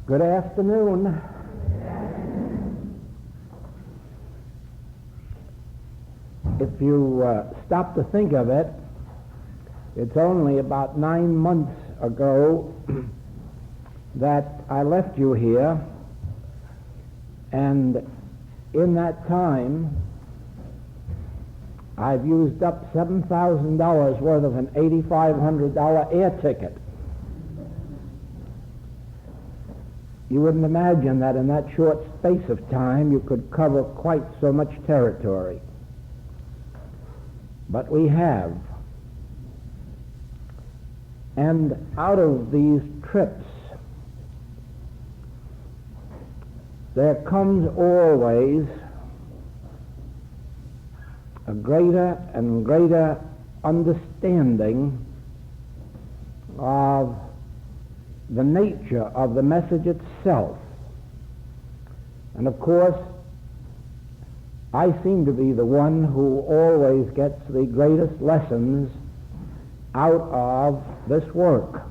Good afternoon. If you stop to think of it, it's only about 9 months ago that I left you here, and in that time I've used up $7,000 worth of an $8,500 air ticket. You wouldn't imagine that in that short space of time you could cover quite so much territory. But we have. And out of these trips, there comes always a greater and greater understanding of the nature of the message itself. And of course, I seem to be the one who always gets the greatest lessons out of this work.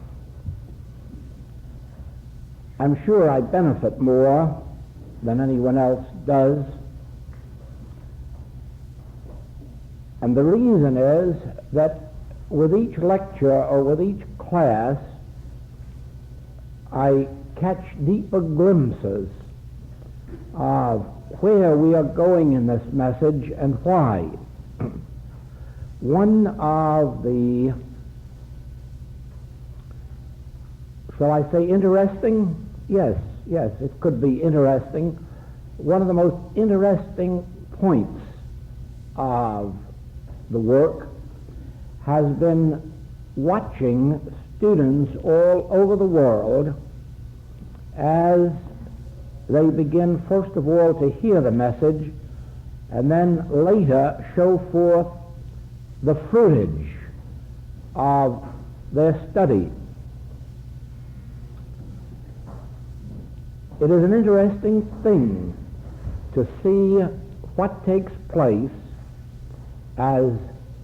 I'm sure I benefit more than anyone else does. And the reason is that with each lecture or with each class, I catch deeper glimpses of where we are going in this message and why. One of the, shall I say interesting? Yes, it could be interesting. One of the most interesting points of the work has been watching students all over the world as they begin first of all to hear the message and then later show forth the fruitage of their study. It is an interesting thing to see what takes place as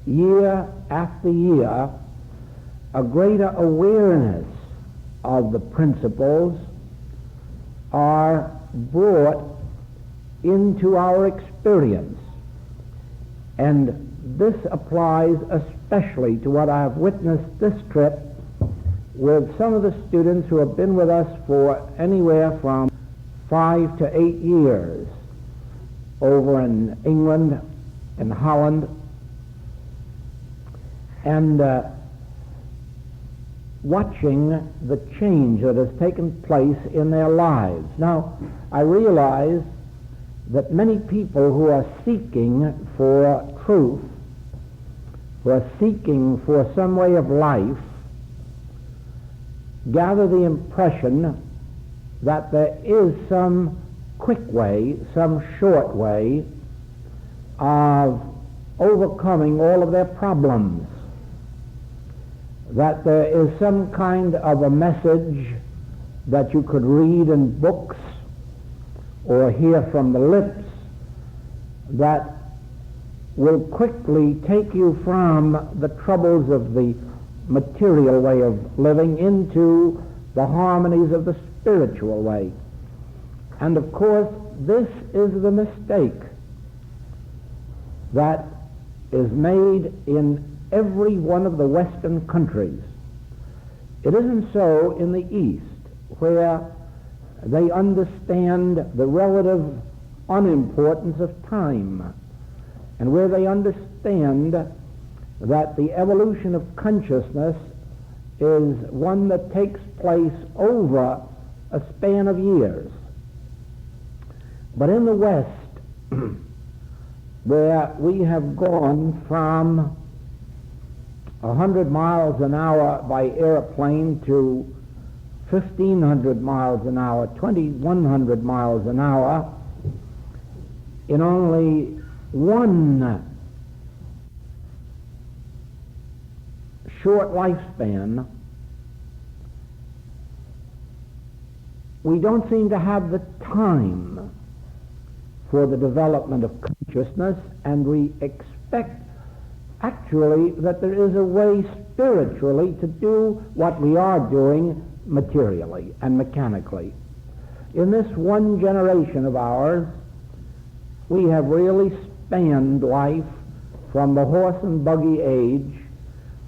year after year a greater awareness of the principles are brought into our experience. And this applies especially to what I have witnessed this trip with some of the students who have been with us for anywhere from 5 to 8 years over in England and Holland. And watching the change that has taken place in their lives. Now, I realize that many people who are seeking for truth, who are seeking for some way of life, gather the impression that there is some quick way, some short way of overcoming all of their problems, that there is some kind of a message that you could read in books or hear from the lips that will quickly take you from the troubles of the material way of living into the harmonies of the spiritual way. And of course, this is the mistake that is made in every one of the Western countries. It isn't so in the East, where they understand the relative unimportance of time, and where they understand that the evolution of consciousness is one that takes place over a span of years. But in the West, where we have gone from 100 miles an hour by airplane to 1,500 miles an hour, 2,100 miles an hour, in only one short lifespan, we don't seem to have the time for the development of consciousness, and we expect actually that there is a way spiritually to do what we are doing materially and mechanically. in this one generation of ours, we have really spanned life from the horse and buggy age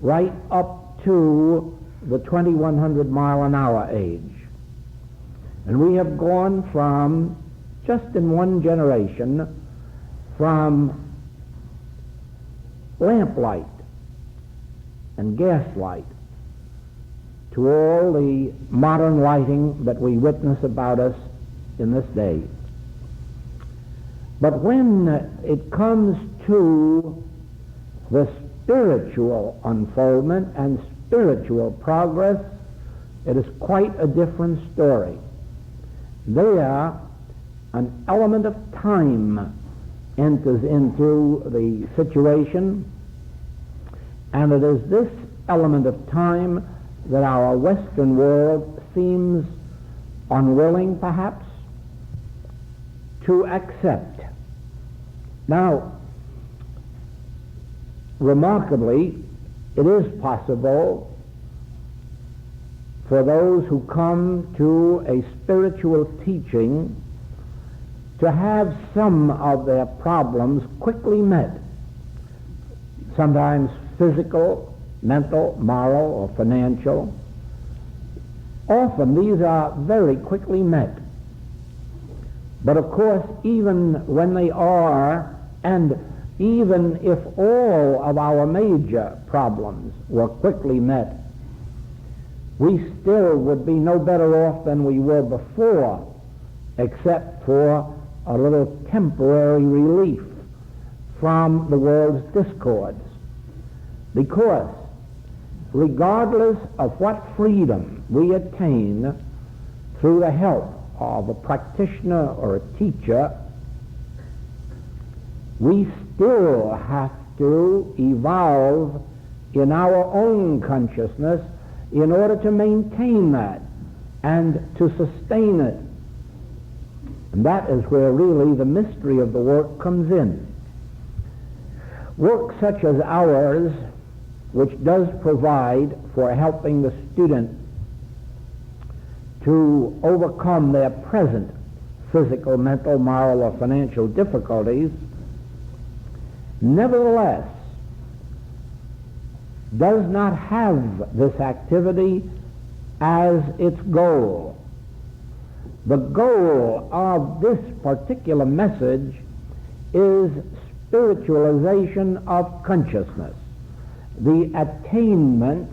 right up to the 2100 mile an hour age. And we have gone from, just in one generation, from lamplight and gaslight to all the modern lighting that we witness about us in this day. But when it comes to the spiritual unfoldment and spiritual progress, it is quite a different story. There, an element of time enters into the situation, and it is this element of time that our Western world seems unwilling, perhaps, to accept. Now, remarkably, it is possible for those who come to a spiritual teaching to have some of their problems quickly met, sometimes physical, mental, moral, or financial. Often these are very quickly met. But of course, even when they are, and even if all of our major problems were quickly met, we still would be no better off than we were before, except for a little temporary relief from the world's discords. Because regardless of what freedom we attain through the help of a practitioner or a teacher, we still have to evolve in our own consciousness in order to maintain that and to sustain it. And that is where really the mystery of the work comes in. Work such as ours, which does provide for helping the student to overcome their present physical, mental, moral, or financial difficulties, nevertheless does not have this activity as its goal. The goal of this particular message is spiritualization of consciousness, the attainment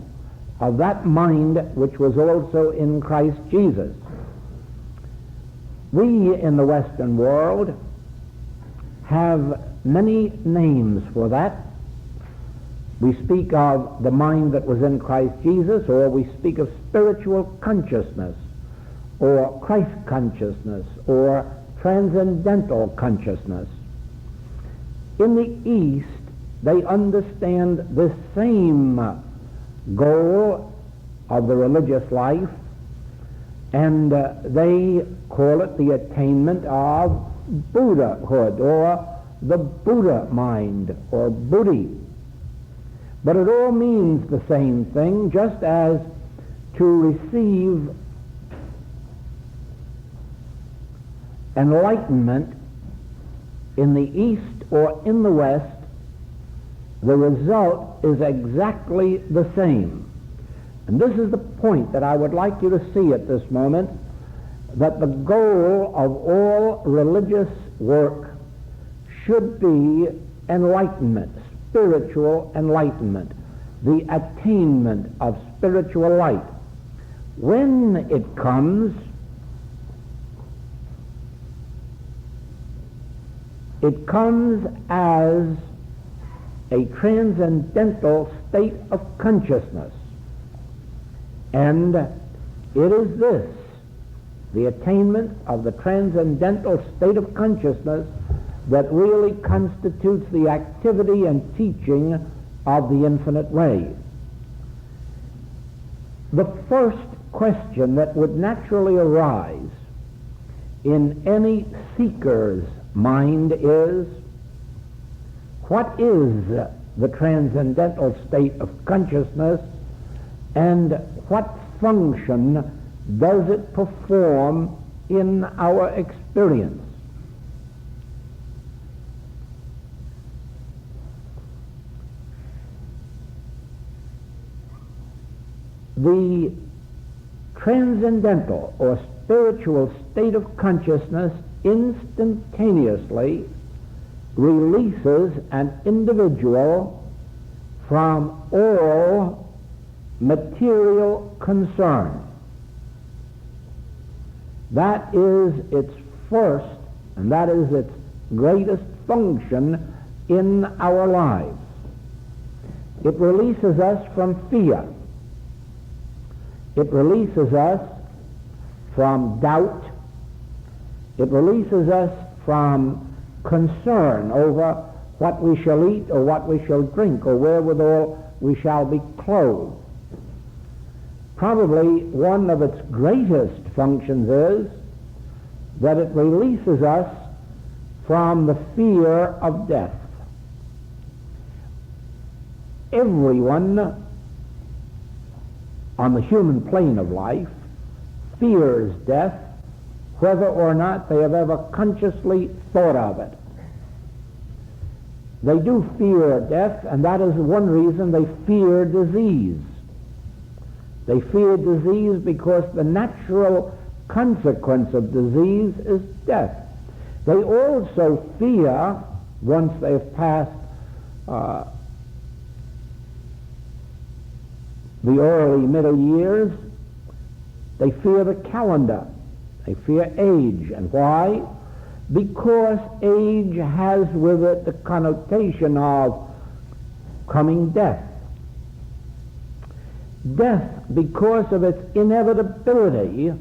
of that mind which was also in Christ Jesus. We in the Western world have many names for that. We speak of the mind that was in Christ Jesus, or we speak of spiritual consciousness, or Christ consciousness, or transcendental consciousness. In the East, they understand this same goal of the religious life, and they call it the attainment of Buddhahood, or the Buddha mind, or Buddhi. But it all means the same thing, just as to receive enlightenment in the East or in the West, the result is exactly the same. And this is the point that I would like you to see at this moment, that the goal of all religious work should be enlightenment, spiritual enlightenment, the attainment of spiritual light. When it comes, it comes as a transcendental state of consciousness. And it is this, the attainment of the transcendental state of consciousness, that really constitutes the activity and teaching of the infinite way. The first question that would naturally arise in any seeker's mind is, what is the transcendental state of consciousness, and what function does it perform in our experience. The transcendental or spiritual state of consciousness instantaneously releases an individual from all material concern. That is its first, and that is its greatest function in our lives. It releases us from fear. It releases us from doubt. It releases us from concern over what we shall eat or what we shall drink or wherewithal we shall be clothed. Probably one of its greatest functions is that it releases us from the fear of death. Everyone on the human plane of life fears death, whether or not they have ever consciously thought of it. They do fear death, and that is one reason they fear disease. They fear disease because the natural consequence of disease is death. They also fear, once they've passed the early middle years, they fear the calendar. They fear age. And why? Because age has with it the connotation of coming death. Death, because of its inevitability,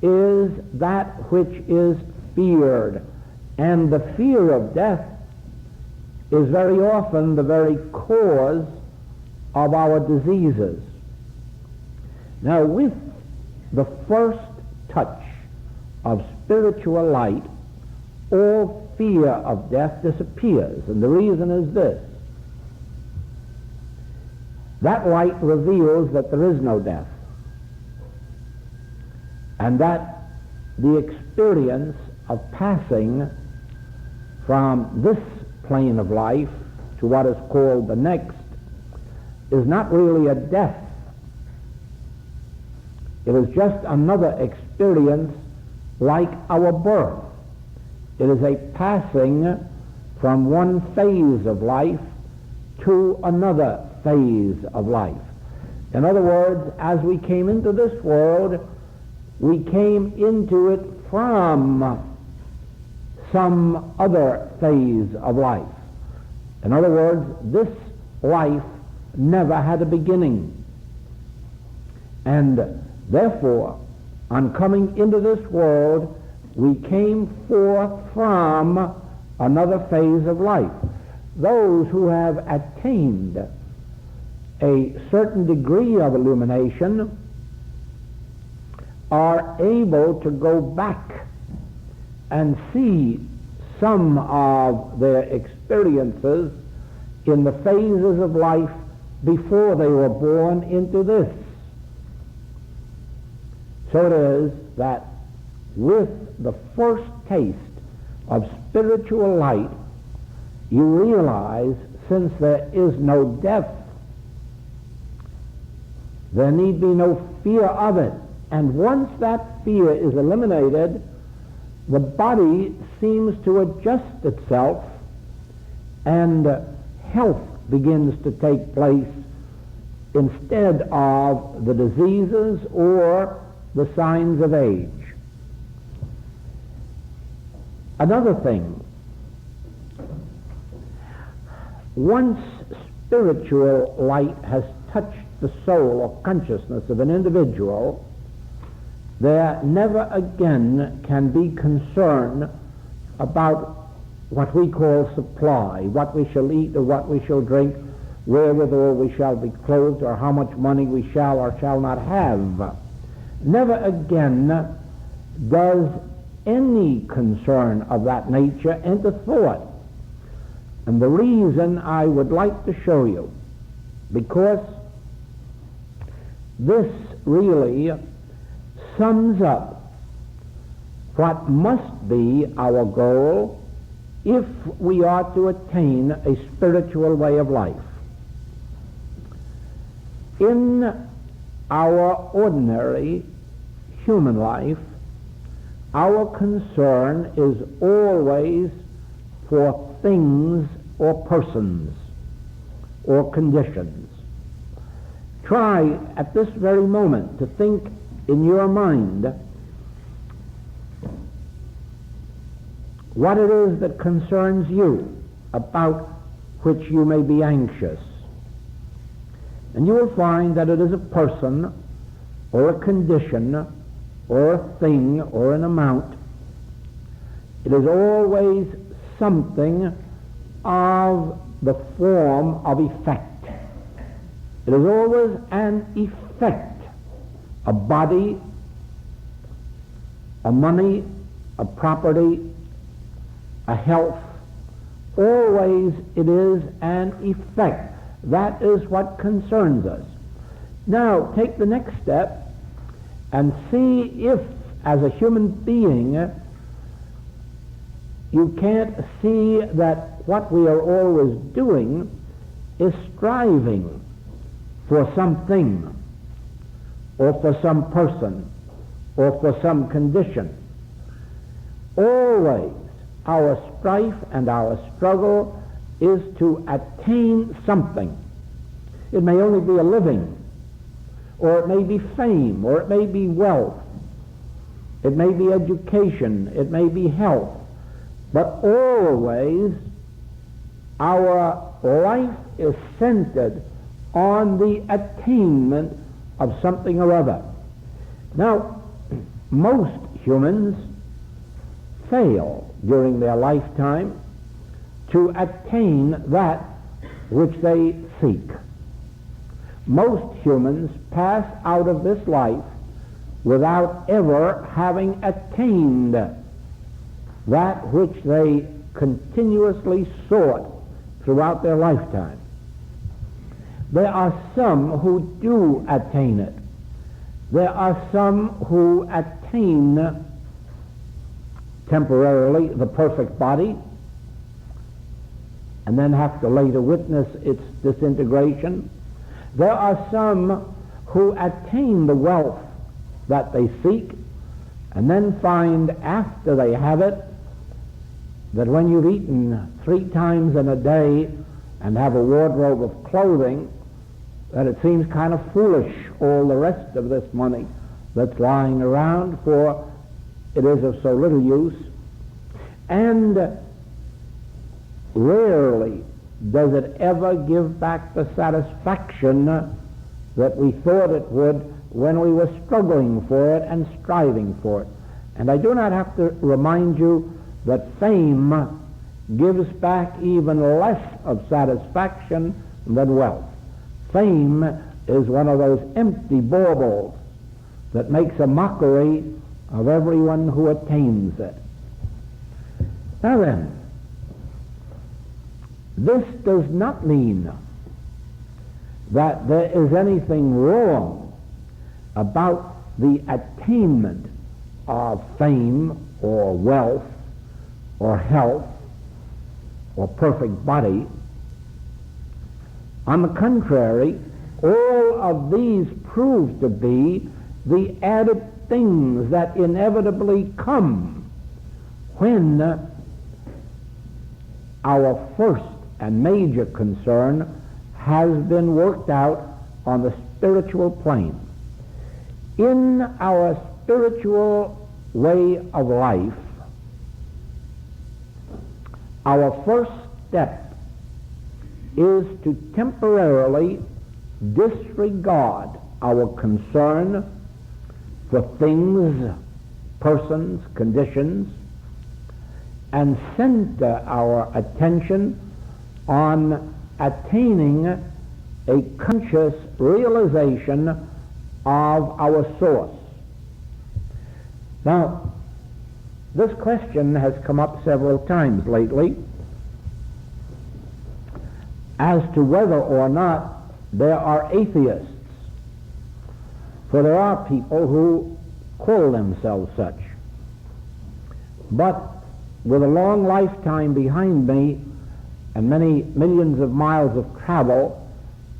is that which is feared. And the fear of death is very often the very cause of our diseases. Now, with the first touch of spiritual light, all fear of death disappears. And the reason is this: that light reveals that there is no death, and that the experience of passing from this plane of life to what is called the next is not really a death. It is just another experience like our birth. It is a passing from one phase of life to another phase of life. In other words, as we came into this world, we came into it from some other phase of life. In other words, this life never had a beginning. And therefore, on coming into this world, we came forth from another phase of life. Those who have attained a certain degree of illumination are able to go back and see some of their experiences in the phases of life before they were born into this. So it is that with the first taste of spiritual light, you realize, since there is no death, there need be no fear of it. And once that fear is eliminated, the body seems to adjust itself, and health begins to take place instead of the diseases or the signs of age. Another thing, once spiritual light has touched the soul or consciousness of an individual, there never again can be concern about what we call supply, what we shall eat or what we shall drink, wherewithal we shall be clothed, or how much money we shall or shall not have. Never again does any concern of that nature enter thought. And the reason I would like to show you, because this really sums up what must be our goal if we are to attain a spiritual way of life. In our ordinary human life, our concern is always for things or persons or conditions. Try at this very moment to think in your mind what it is that concerns you, about which you may be anxious. And you will find that it is a person or a condition or a thing or an amount. It is always something of the form of effect. It is always an effect, a body, a money, a property, a health. Always it is an effect. That is what concerns us. Now, take the next step and see if, as a human being, you can't see that what we are always doing is striving for something, or for some person, or for some condition. Always our strife and our struggle is to attain something. It may only be a living, or it may be fame, or it may be wealth, it may be education, it may be health, but always our life is centered on the attainment of something or other. Now, most humans fail during their lifetime to attain that which they seek. Most humans pass out of this life without ever having attained that which they continuously sought throughout their lifetime. There are some who do attain it. There are some who attain temporarily the perfect body and then have to later witness its disintegration. There are some who attain the wealth that they seek and then find after they have it that when you've eaten 3 times in a day and have a wardrobe of clothing, that it seems kind of foolish, all the rest of this money that's lying around, for it is of so little use. And rarely does it ever give back the satisfaction that we thought it would when we were struggling for it and striving for it. And I do not have to remind you that fame gives back even less of satisfaction than wealth. Fame is one of those empty baubles that makes a mockery of everyone who attains it. Now then, this does not mean that there is anything wrong about the attainment of fame or wealth or health or perfect body. On the contrary, all of these prove to be the added things that inevitably come when our first and major concern has been worked out on the spiritual plane. In our spiritual way of life, our first step is to temporarily disregard our concern for things, persons, conditions, and center our attention on attaining a conscious realization of our source. Now, this question has come up several times lately as to whether or not there are atheists, for there are people who call themselves such. But with a long lifetime behind me and many millions of miles of travel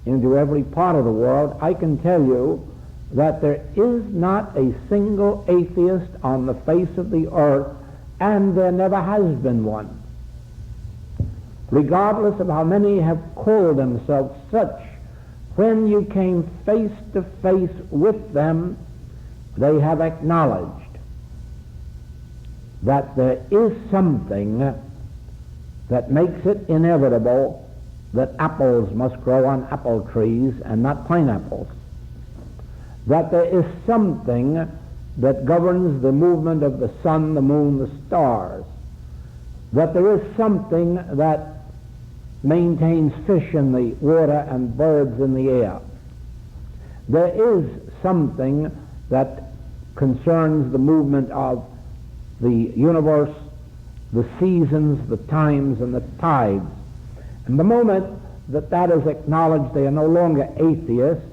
into every part of the world, I can tell you that there is not a single atheist on the face of the earth, and there never has been one. Regardless of how many have called themselves such, when you came face to face with them, they have acknowledged that there is something that makes it inevitable that apples must grow on apple trees and not pineapples. That there is something that governs the movement of the sun, the moon, the stars. That there is something that maintains fish in the water and birds in the air. There is something that concerns the movement of the universe, the seasons, the times, and the tides. And the moment that that is acknowledged, they are no longer atheists.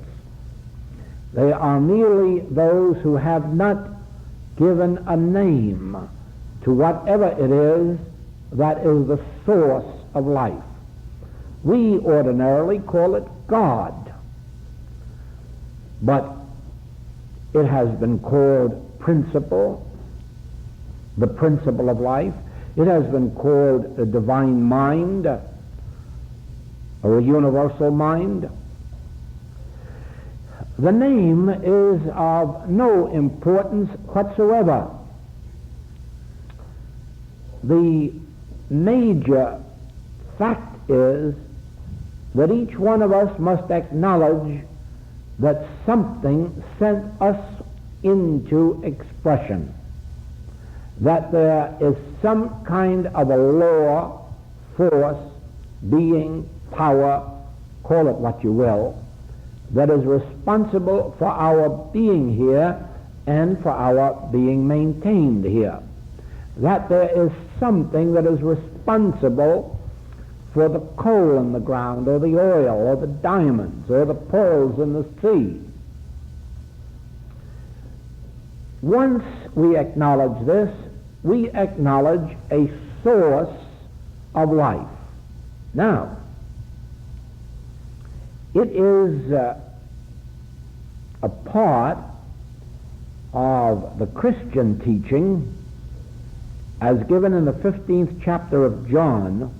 They are merely those who have not given a name to whatever it is that is the source of life. We ordinarily call it God, but it has been called principle, the principle of life. It has been called a divine mind, or a universal mind. The name is of no importance whatsoever. The major fact is that each one of us must acknowledge that something sent us into expression, that there is some kind of a law, force, being, power, call it what you will, that is responsible for our being here and for our being maintained here. That there is something that is responsible for the coal in the ground, or the oil, or the diamonds, or the pearls in the sea. Once we acknowledge this, we acknowledge a source of life. Now, it is a part of the Christian teaching, as given in the 15th chapter of John,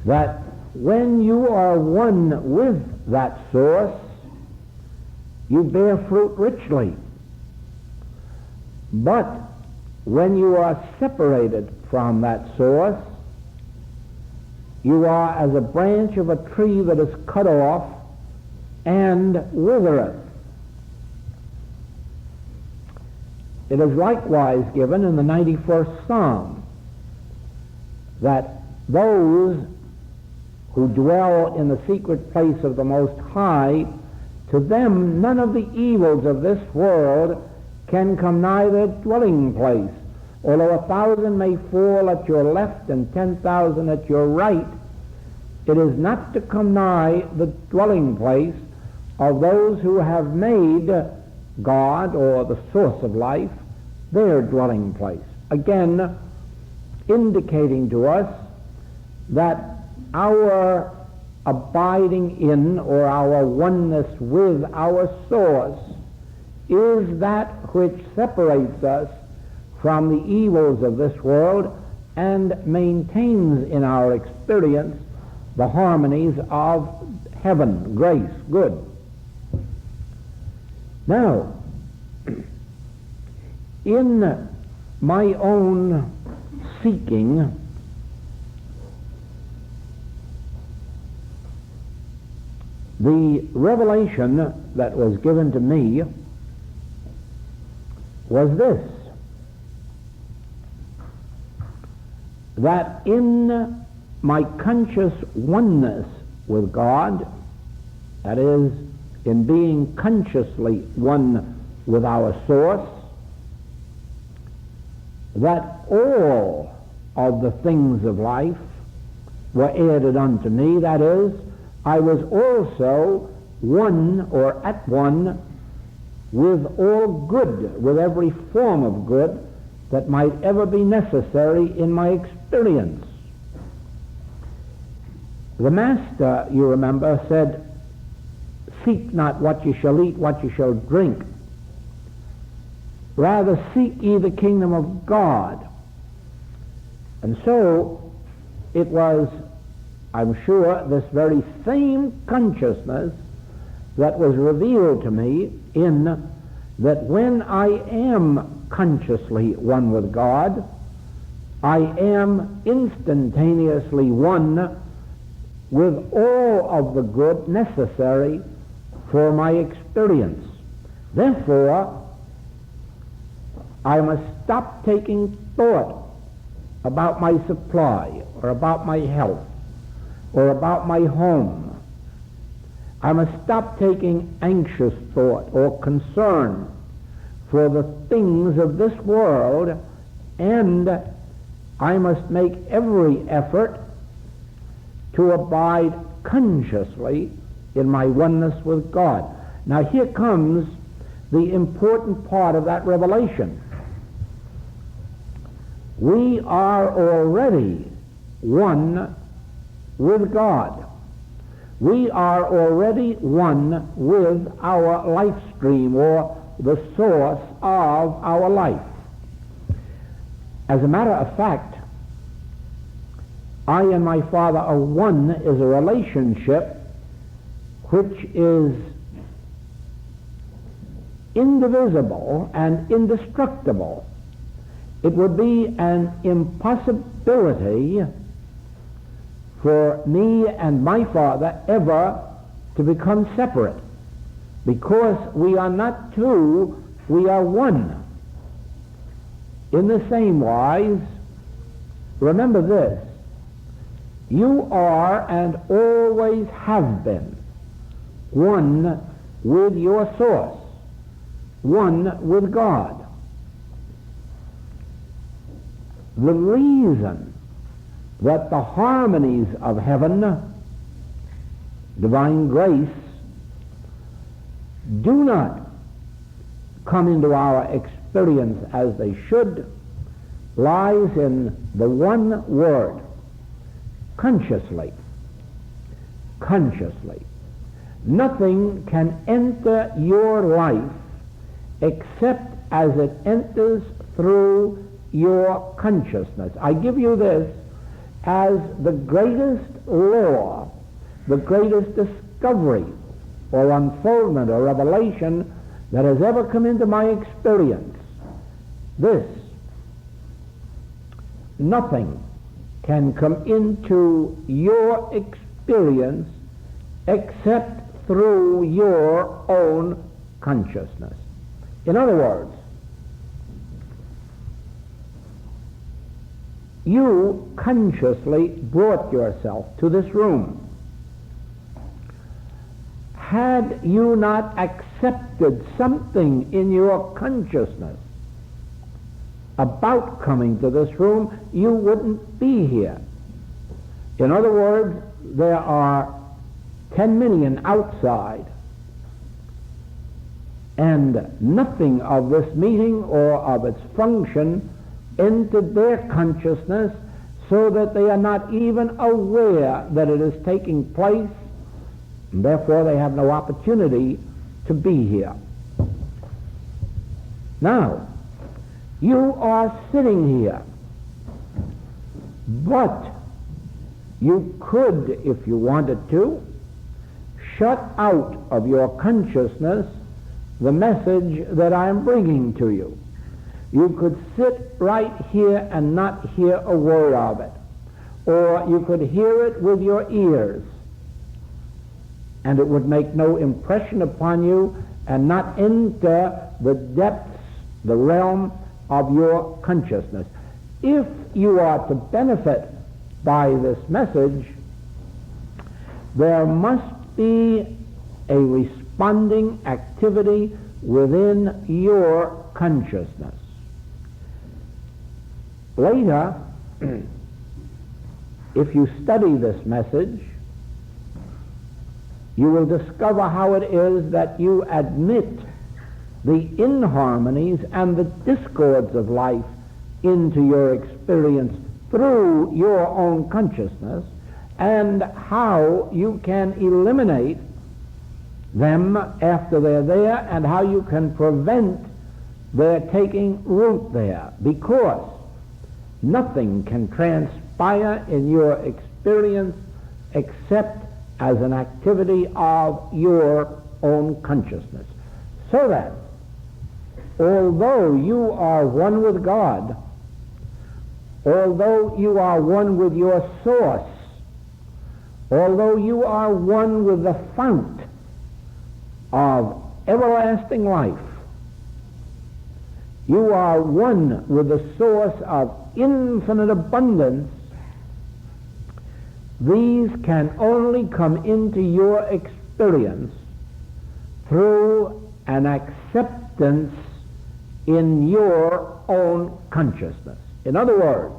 that when you are one with that source, you bear fruit richly. But when you are separated from that source, you are as a branch of a tree that is cut off and withereth. It is likewise given in the 91st Psalm that those who dwell in the secret place of the Most High, to them none of the evils of this world can come nigh their dwelling place. Although 1,000 may fall at your left and 10,000 at your right, it is not to come nigh the dwelling place of those who have made God, or the source of life, their dwelling place. Again, indicating to us that our abiding in, or our oneness with our source, is that which separates us from the evils of this world and maintains in our experience the harmonies of heaven, grace, good. Now, in my own seeking, the revelation that was given to me was this: that in my conscious oneness with God, that is, in being consciously one with our source, that all of the things of life were added unto me. That is, I was also one, or at one, with all good, with every form of good, that might ever be necessary in my experience. The Master, you remember, said, "Seek not what you shall eat, what you shall drink. Rather seek ye the kingdom of God." And so it was, I'm sure, this very same consciousness that was revealed to me in that when I am consciously one with God, I am instantaneously one with all of the good necessary for my experience. Therefore, I must stop taking thought about my supply, or about my health, or about my home. I must stop taking anxious thought or concern for the things of this world, and I must make every effort to abide consciously in my oneness with God. Now here comes the important part of that revelation. We are already one with God. We are already one with our life stream, or the source of our life. As a matter of fact, I and my Father are one is a relationship which is indivisible and indestructible. It would be an impossibility for me and my Father ever to become separate, because we are not two, we are one. In the same wise, remember this: you are and always have been one with your source, one with God. The reason that the harmonies of heaven, divine grace, do not come into our experience as they should lies in the one word: consciously. Consciously. Nothing can enter your life except as it enters through your consciousness. I give you this as the greatest law, the greatest discovery or unfoldment or revelation that has ever come into my experience. This: nothing can come into your experience except through your own consciousness. In other words, you consciously brought yourself to this room. Had you not accepted something in your consciousness about coming to this room, you wouldn't be here. In other words, there are 10 million outside, and nothing of this meeting or of its function entered their consciousness, so that they are not even aware that it is taking place, and therefore they have no opportunity to be here. Now, you are sitting here, but you could, if you wanted to, shut out of your consciousness the message that I am bringing to you. You could sit right here and not hear a word of it. Or you could hear it with your ears, and it would make no impression upon you and not enter the depths, the realm of your consciousness. If you are to benefit by this message, there must be a responding activity within your consciousness. Later, if you study this message, you will discover how it is that you admit the inharmonies and the discords of life into your experience through your own consciousness, and how you can eliminate them after they're there, and how you can prevent their taking root there, because nothing can transpire in your experience except as an activity of your own consciousness. So that although you are one with God, although you are one with your source, although you are one with the fount of everlasting life, you are one with the source of infinite abundance, these can only come into your experience through an acceptance in your own consciousness. In other words,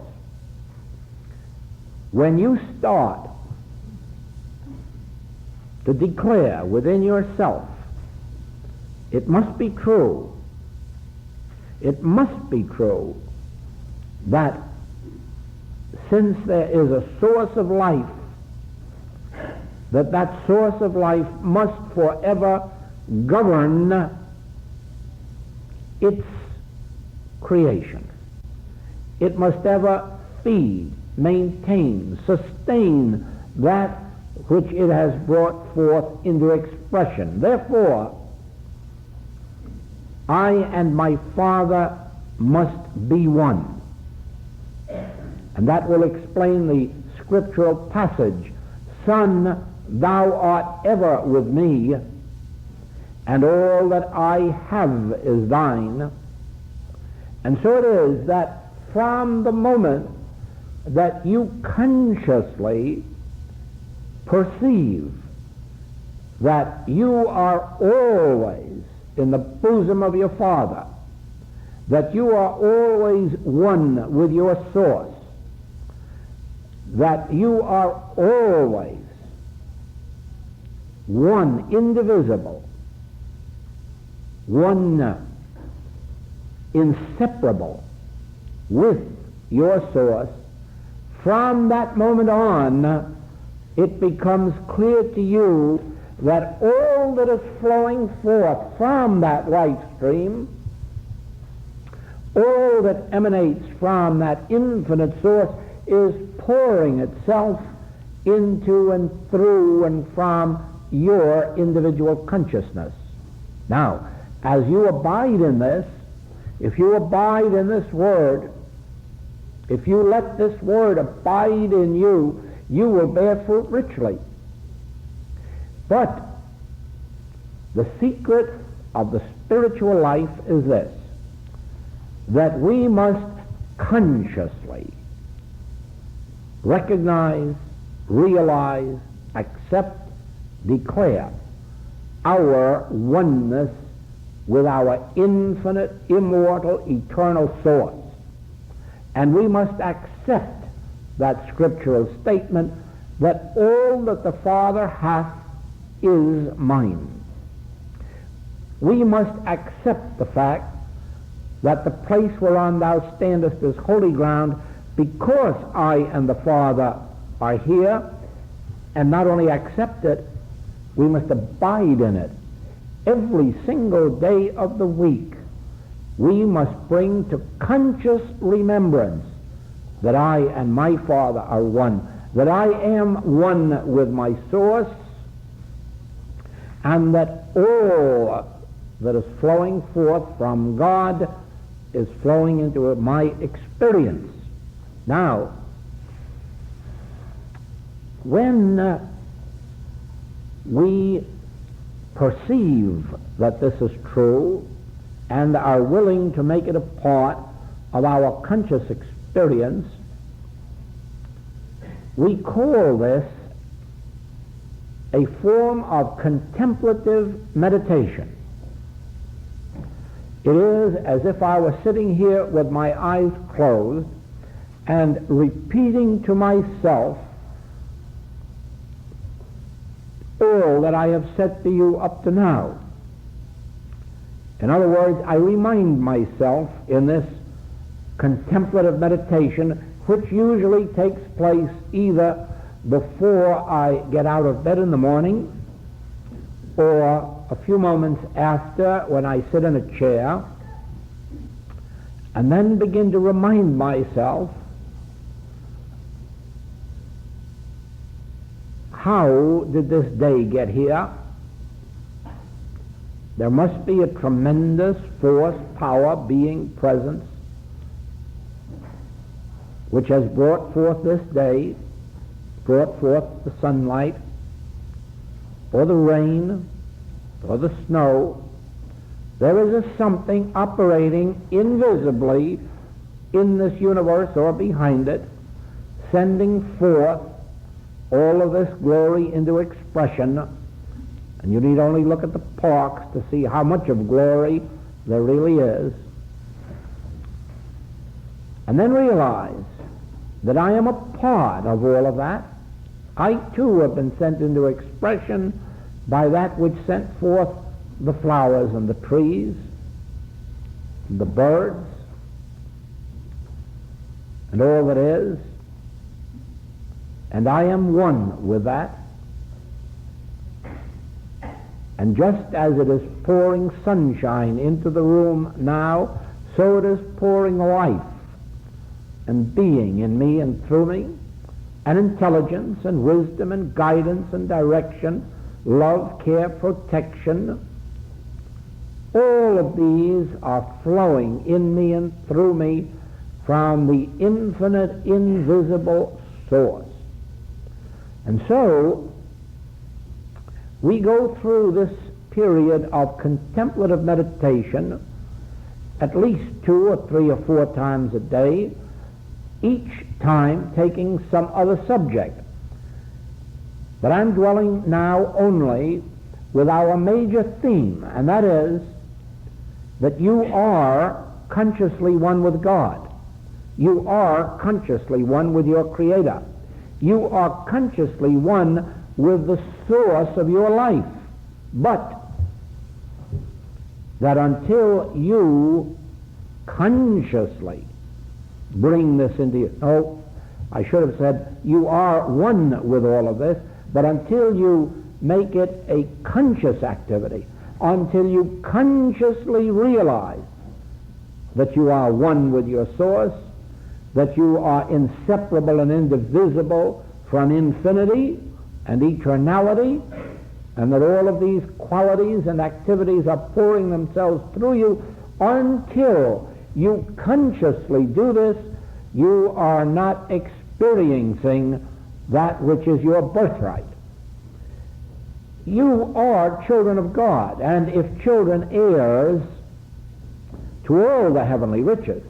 when you start to declare within yourself, it must be true, it must be true that since there is a source of life, that source of life must forever govern its creation. It must ever feed, maintain, sustain that which it has brought forth into expression. Therefore, I and my Father must be one. And that will explain the scriptural passage, Son, thou art ever with me, and all that I have is thine. And so it is that from the moment that you consciously perceive that you are always in the bosom of your Father, that you are always one with your source, that you are always one, indivisible, one inseparable with your source, from that moment on, it becomes clear to you that all that is flowing forth from that life stream, all that emanates from that infinite source, is pouring itself into and through and from your individual consciousness. Now, as you abide in this, if you abide in this word, if you let this word abide in you, you will bear fruit richly. But the secret of the spiritual life is this, that we must consciously recognize, realize, accept, declare our oneness with our infinite, immortal, eternal source. And we must accept that scriptural statement that all that the Father hath is mine. We must accept the fact that the place whereon thou standest is holy ground, because I and the Father are here, and not only accept it, we must abide in it. Every single day of the week, we must bring to conscious remembrance that I and my Father are one, that I am one with my source, and that all that is flowing forth from God is flowing into my experience. Now, when we perceive that this is true and are willing to make it a part of our conscious experience, we call this a form of contemplative meditation. It is as if I were sitting here with my eyes closed and repeating to myself all that I have said to you up to now. In other words, I remind myself in this contemplative meditation, which usually takes place either before I get out of bed in the morning or a few moments after, when I sit in a chair and then begin to remind myself how did this day get here? There must be a tremendous force, power, being, presence, which has brought forth this day, brought forth the sunlight, or the rain, or the snow. There is a something operating invisibly in this universe or behind it, sending forth all of this glory into expression. And you need only look at the parks to see how much of glory there really is. And then realize that I am a part of all of that. I too have been sent into expression by that which sent forth the flowers and the trees and the birds and all that is. And I am one with that. And just as it is pouring sunshine into the room now, so it is pouring life and being in me and through me, and intelligence and wisdom and guidance and direction, love, care, protection. All of these are flowing in me and through me from the infinite, invisible source. And so, we go through this period of contemplative meditation at least 2 or 3 or 4 times a day, each time taking some other subject. But I'm dwelling now only with our major theme, and that is that you are consciously one with God. You are consciously one with your Creator. You are consciously one with the source of your life. But that until you consciously bring this into you, oh, I should have said you are one with all of this, but until you make it a conscious activity, until you consciously realize that you are one with your source, that you are inseparable and indivisible from infinity and eternality, and that all of these qualities and activities are pouring themselves through you, until you consciously do this, you are not experiencing that which is your birthright. You are children of God, and if children, heirs to all the heavenly riches.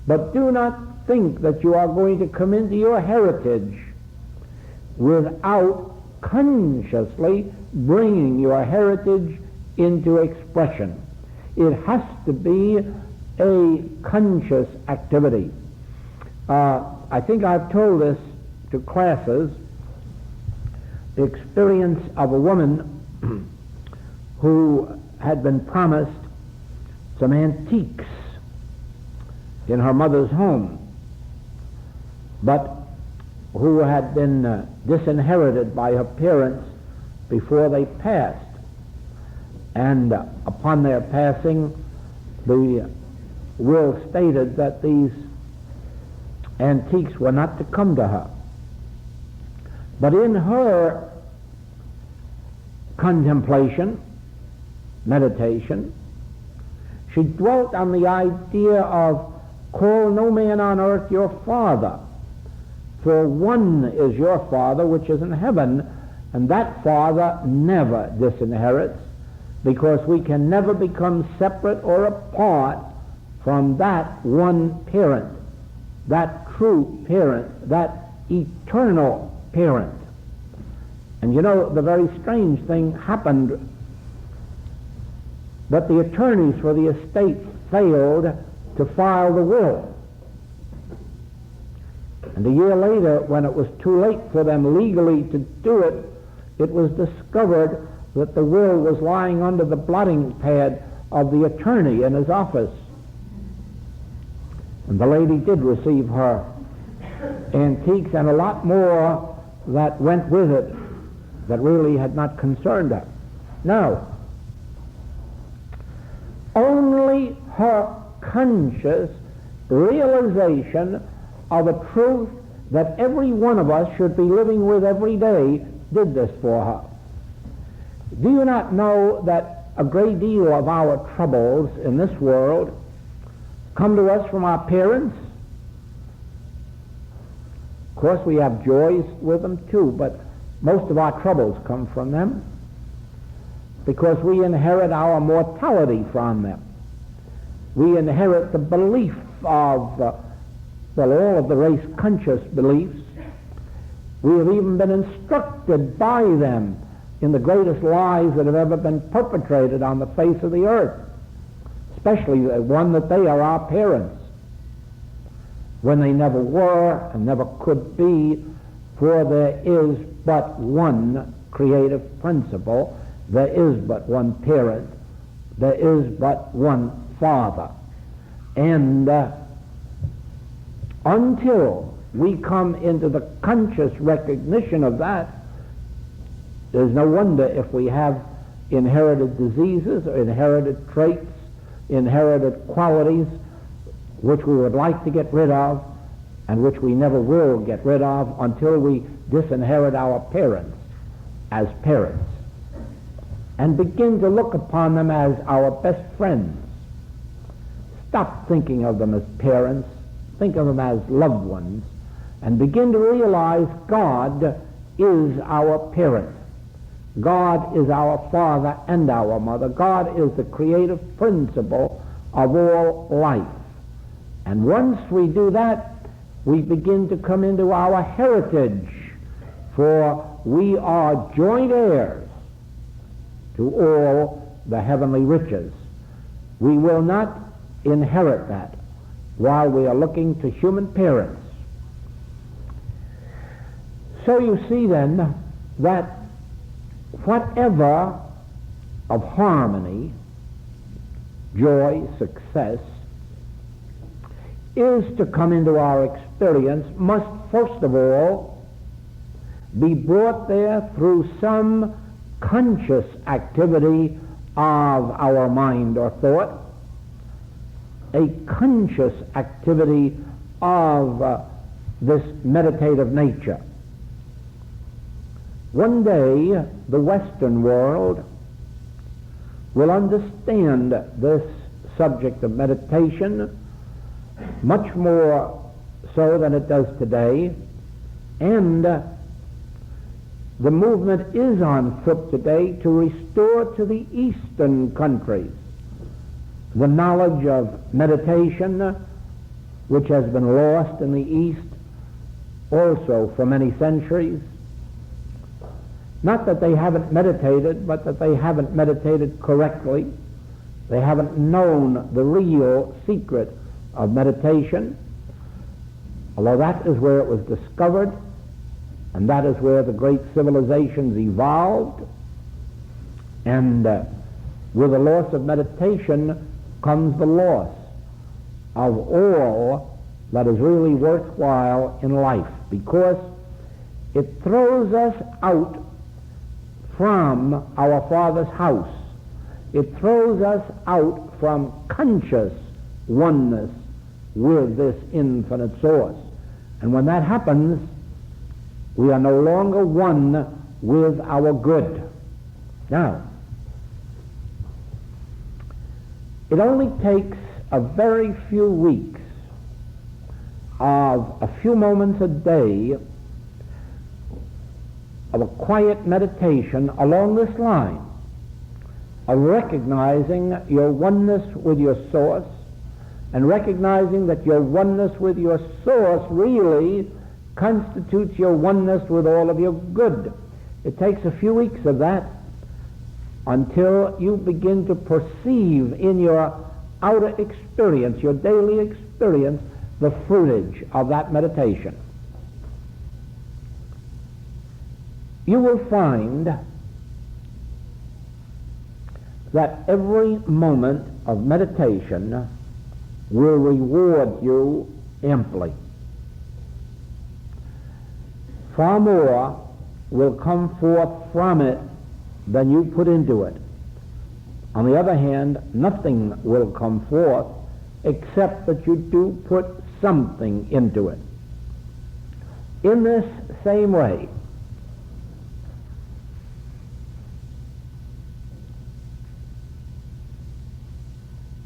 But do not think that you are going to come into your heritage without consciously bringing your heritage into expression. It has to be a conscious activity. I think I've told this to classes, the experience of a woman who had been promised some antiques in her mother's home, but who had been disinherited by her parents before they passed. And upon their passing, the will stated that these antiques were not to come to her. But in her contemplation, meditation, she dwelt on the idea of call no man on earth your father, for one is your Father which is in heaven, and that Father never disinherits, because we can never become separate or apart from that one parent, that true parent, that eternal parent. And you know, the very strange thing happened, that the attorneys for the estate failed to file the will. And a year later, when it was too late for them legally to do it, it was discovered that the will was lying under the blotting pad of the attorney in his office. And the lady did receive her antiques and a lot more that went with it that really had not concerned her. No. Only her conscious realization of a truth that every one of us should be living with every day did this for her. Do you not know that a great deal of our troubles in this world come to us from our parents? Of course, we have joys with them too, but most of our troubles come from them because we inherit our mortality from them. We inherit the belief of, all of the race-conscious beliefs. We have even been instructed by them in the greatest lies that have ever been perpetrated on the face of the earth, especially the one that they are our parents, when they never were and never could be, for there is but one creative principle, there is but one parent, there is but one Father. And until we come into the conscious recognition of that, there's no wonder if we have inherited diseases or inherited traits, inherited qualities which we would like to get rid of and which we never will get rid of until we disinherit our parents as parents and begin to look upon them as our best friends. Stop thinking of them as parents, think of them as loved ones, and begin to realize God is our parent. God is our father and our mother. God is the creative principle of all life. And once we do that, we begin to come into our heritage, for we are joint heirs to all the heavenly riches. We will not inherit that while we are looking to human parents. So you see then that whatever of harmony, joy, success is to come into our experience must first of all be brought there through some conscious activity of our mind or thought, a conscious activity of this meditative nature. One day, the Western world will understand this subject of meditation much more so than it does today, and the movement is on foot today to restore to the Eastern countries the knowledge of meditation, which has been lost in the East also for many centuries. Not that they haven't meditated, but that they haven't meditated correctly. They haven't known the real secret of meditation, although that is where it was discovered, and that is where the great civilizations evolved. And with the loss of meditation comes the loss of all that is really worthwhile in life, because it throws us out from our Father's house. It throws us out from conscious oneness with this infinite source. And when that happens, we are no longer one with our good. Now, it only takes a very few weeks of a few moments a day of a quiet meditation along this line of recognizing your oneness with your source, and recognizing that your oneness with your source really constitutes your oneness with all of your good. It takes a few weeks of that until you begin to perceive in your outer experience, your daily experience, the fruitage of that meditation. You will find that every moment of meditation will reward you amply. Far more will come forth from it than you put into it. On the other hand, nothing will come forth except that you do put something into it. In this same way,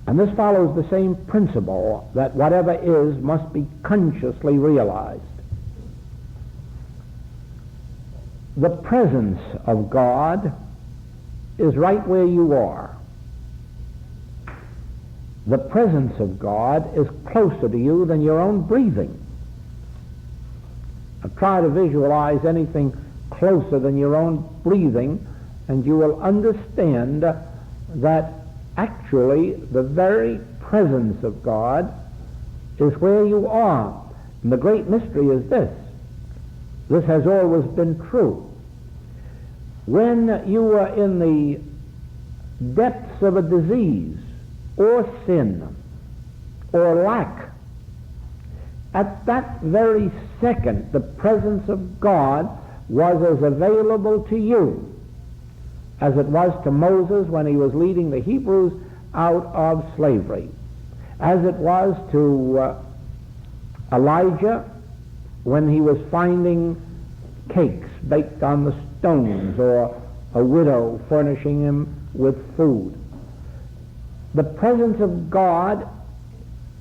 and this follows the same principle that whatever is must be consciously realized. The presence of God is right where you are. The presence of God is closer to you than your own breathing. Now try to visualize anything closer than your own breathing, and you will understand that actually the very presence of God is where you are. And the great mystery is this. This has always been true. When you are in the depths of a disease or sin or lack, at that very second the presence of God was as available to you as it was to Moses when he was leading the Hebrews out of slavery, as it was to Elijah when he was finding cakes baked on the stones, or a widow furnishing him with food. The presence of God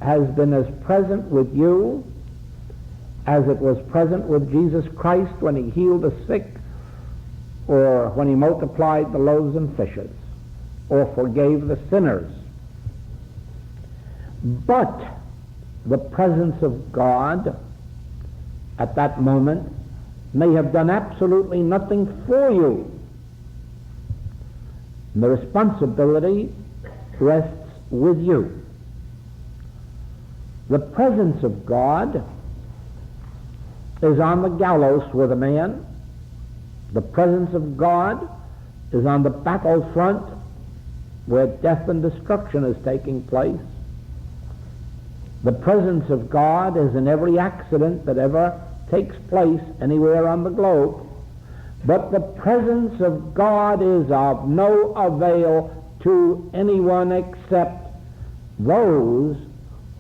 has been as present with you as it was present with Jesus Christ when he healed the sick, or when he multiplied the loaves and fishes, or forgave the sinners. But the presence of God at that moment may have done absolutely nothing for you. And the responsibility rests with you. The presence of God is on the gallows with a man. The presence of God is on the battlefront where death and destruction is taking place. The presence of God is in every accident that ever takes place anywhere on the globe. But the presence of God is of no avail to anyone except those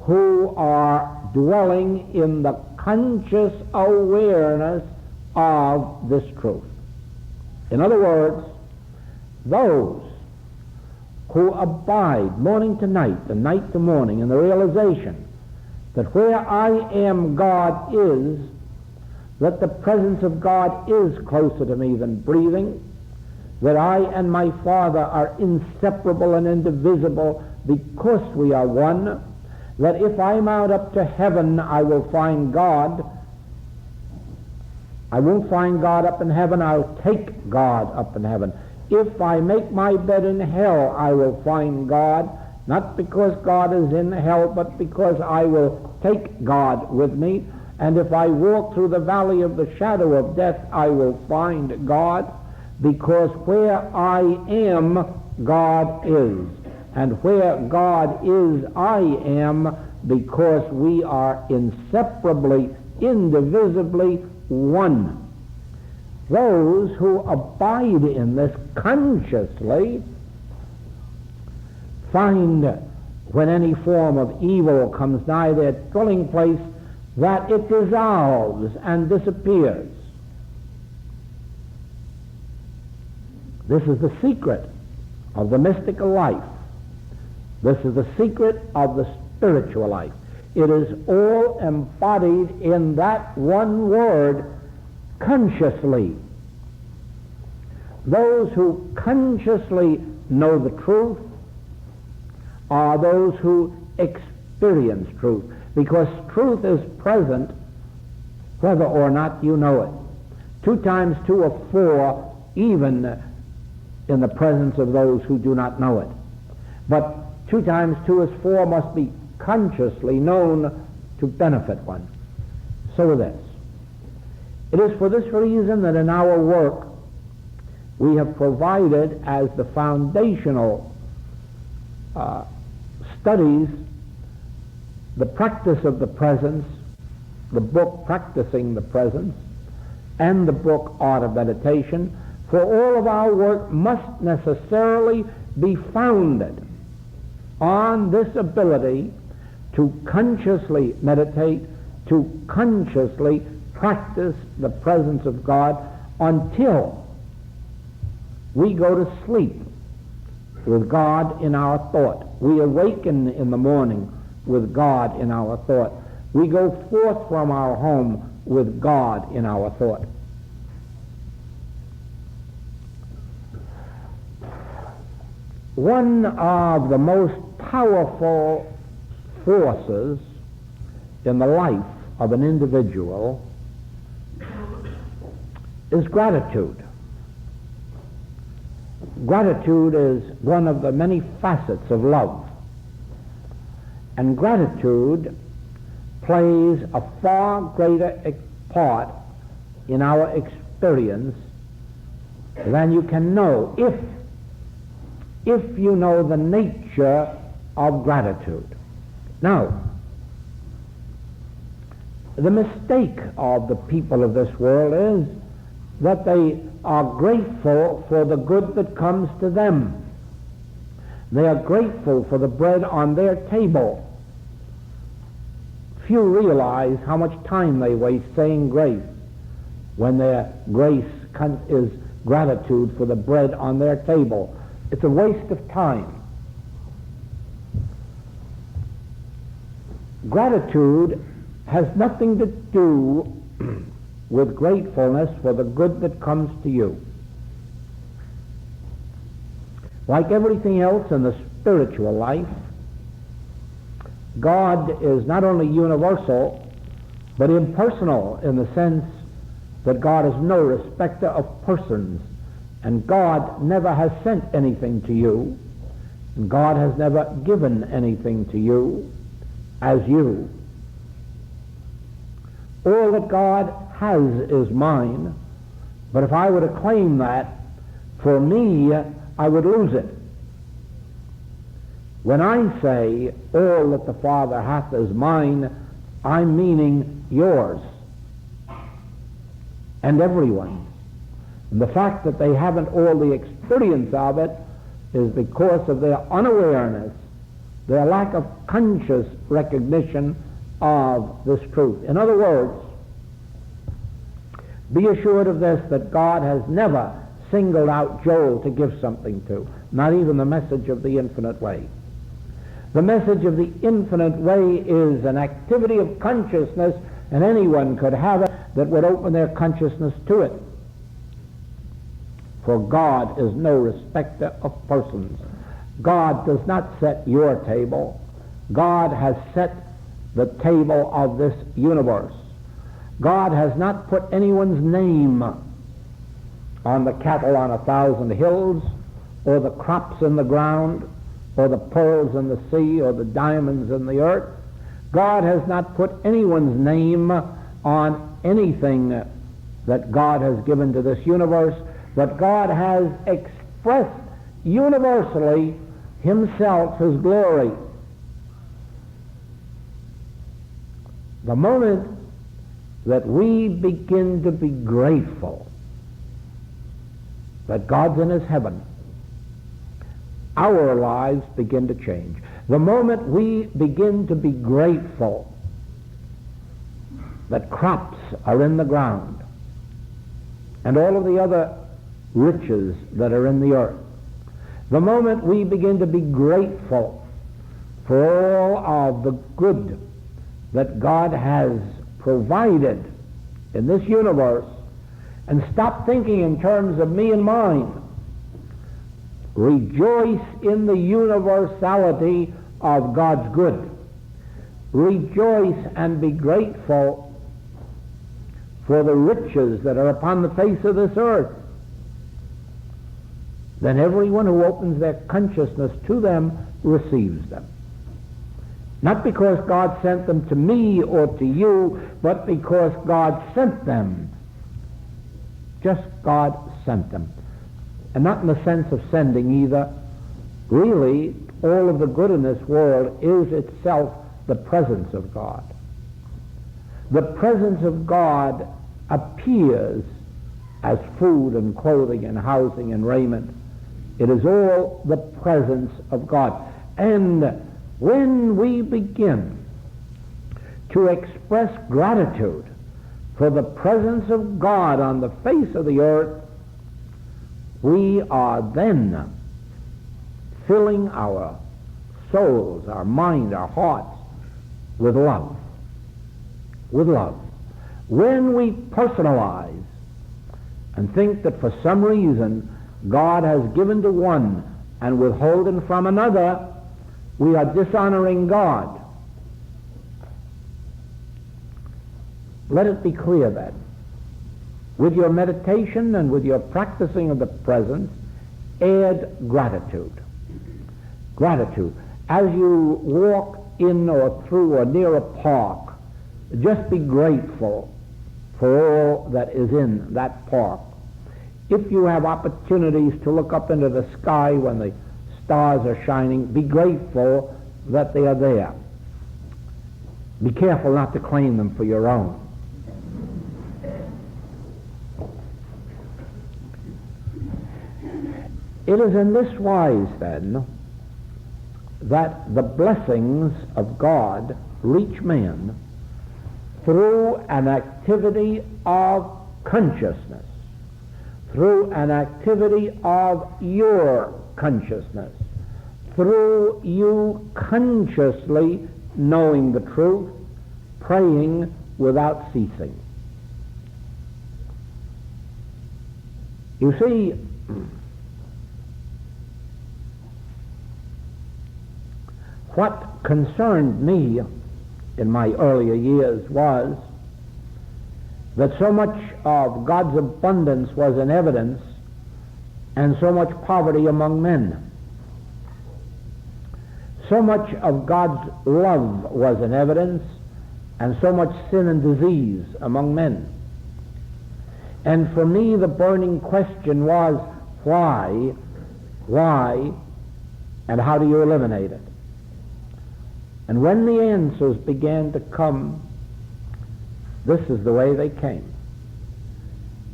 who are dwelling in the conscious awareness of this truth. In other words, those who abide morning to night and night to morning in the realization that where I am, God is, that the presence of God is closer to me than breathing, that I and my Father are inseparable and indivisible because we are one, that if I mount up to heaven I will find God. I won't find God up in heaven, I'll take God up in heaven. If I make my bed in hell, I will find God, not because God is in hell, but because I will take God with me. And if I walk through the valley of the shadow of death, I will find God, because where I am, God is. And where God is, I am, because we are inseparably, indivisibly one. Those who abide in this consciously find, when any form of evil comes nigh their dwelling place, that it dissolves and disappears. This is the secret of the mystical life. This is the secret of the spiritual life. It is all embodied in that one word, consciously. Those who consciously know the truth are those who experience truth, because truth is present whether or not you know it. 2 times 2 are 4, even in the presence of those who do not know it. But 2 times 2 is 4 must be consciously known to benefit one. So with this. It is for this reason that in our work we have provided as the foundational studies the practice of the presence, the book Practicing the Presence, and the book Art of Meditation, for all of our work must necessarily be founded on this ability to consciously meditate, to consciously practice the presence of God until we go to sleep with God in our thought. We awaken in the morning with God in our thought. We go forth from our home with God in our thought. One of the most powerful forces in the life of an individual is gratitude. Gratitude is one of the many facets of love. And gratitude plays a far greater part in our experience than you can know if you know the nature of gratitude. Now, the mistake of the people of this world is that they are grateful for the good that comes to them. They are grateful for the bread on their table. Few realize how much time they waste saying grace when their grace is gratitude for the bread on their table. It's a waste of time. Gratitude has nothing to do with gratefulness for the good that comes to you. Like everything else in the spiritual life, God is not only universal, but impersonal in the sense that God is no respecter of persons, and God never has sent anything to you, and God has never given anything to you as you. All that God has is mine, but if I were to claim that for me, I would lose it. When I say all that the Father hath is mine, I'm meaning yours and everyone's. And the fact that they haven't all the experience of it is because of their unawareness, their lack of conscious recognition of this truth. In other words, be assured of this, that God has never singled out Joel to give something to, not even the message of the infinite way. The message of the infinite way is an activity of consciousness, and anyone could have it that would open their consciousness to it. For God is no respecter of persons. God does not set your table. God has set the table of this universe. God has not put anyone's name on the cattle on 1,000 hills, or the crops in the ground, or the pearls in the sea, or the diamonds in the earth. God has not put anyone's name on anything that God has given to this universe, but God has expressed universally himself, his glory. The moment that we begin to be grateful that God's in his heaven, our lives begin to change. The moment we begin to be grateful that crops are in the ground and all of the other riches that are in the earth, the moment we begin to be grateful for all of the good that God has provided in this universe, and stop thinking in terms of me and mine, rejoice in the universality of God's good. Rejoice and be grateful for the riches that are upon the face of this earth. Then everyone who opens their consciousness to them receives them. Not because God sent them to me or to you, but because God sent them. Just God sent them. And not in the sense of sending either. Really, all of the good in this world is itself the presence of God. The presence of God appears as food and clothing and housing and raiment. It is all the presence of God. And when we begin to express gratitude for the presence of God on the face of the earth, we are then filling our souls, our mind, our hearts with love. With love. When we personalize and think that for some reason God has given to one and withholden from another, we are dishonoring God. Let it be clear then, with your meditation and with your practicing of the presence, add gratitude. Gratitude. As you walk in or through or near a park, just be grateful for all that is in that park. If you have opportunities to look up into the sky when the stars are shining, be grateful that they are there. Be careful not to claim them for your own. It is in this wise, then, that the blessings of God reach man through an activity of consciousness, through an activity of your consciousness, through you consciously knowing the truth, praying without ceasing. You see, what concerned me in my earlier years was that so much of God's abundance was in evidence and so much poverty among men. So much of God's love was in evidence and so much sin and disease among men. And for me the burning question was, why, and how do you eliminate it? And when the answers began to come, this is the way they came.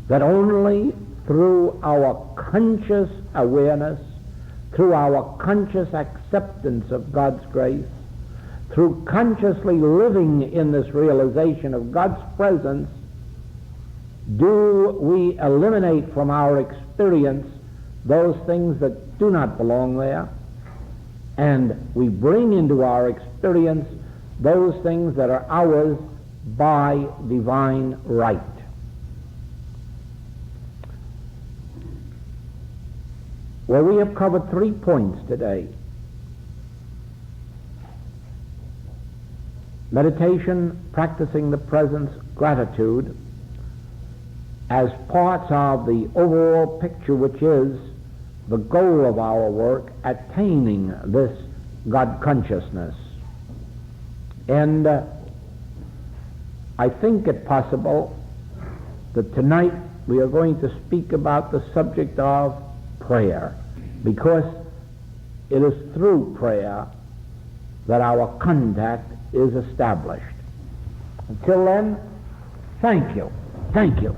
That only through our conscious awareness, through our conscious acceptance of God's grace, through consciously living in this realization of God's presence, do we eliminate from our experience those things that do not belong there, and we bring into our experience those things that are ours by divine right. Well, we have covered 3 points today. Meditation, practicing the presence, gratitude, as parts of the overall picture, which is the goal of our work, attaining this God consciousness. And I think it possible that tonight we are going to speak about the subject of prayer, because it is through prayer that our contact is established. Until then, thank you. Thank you.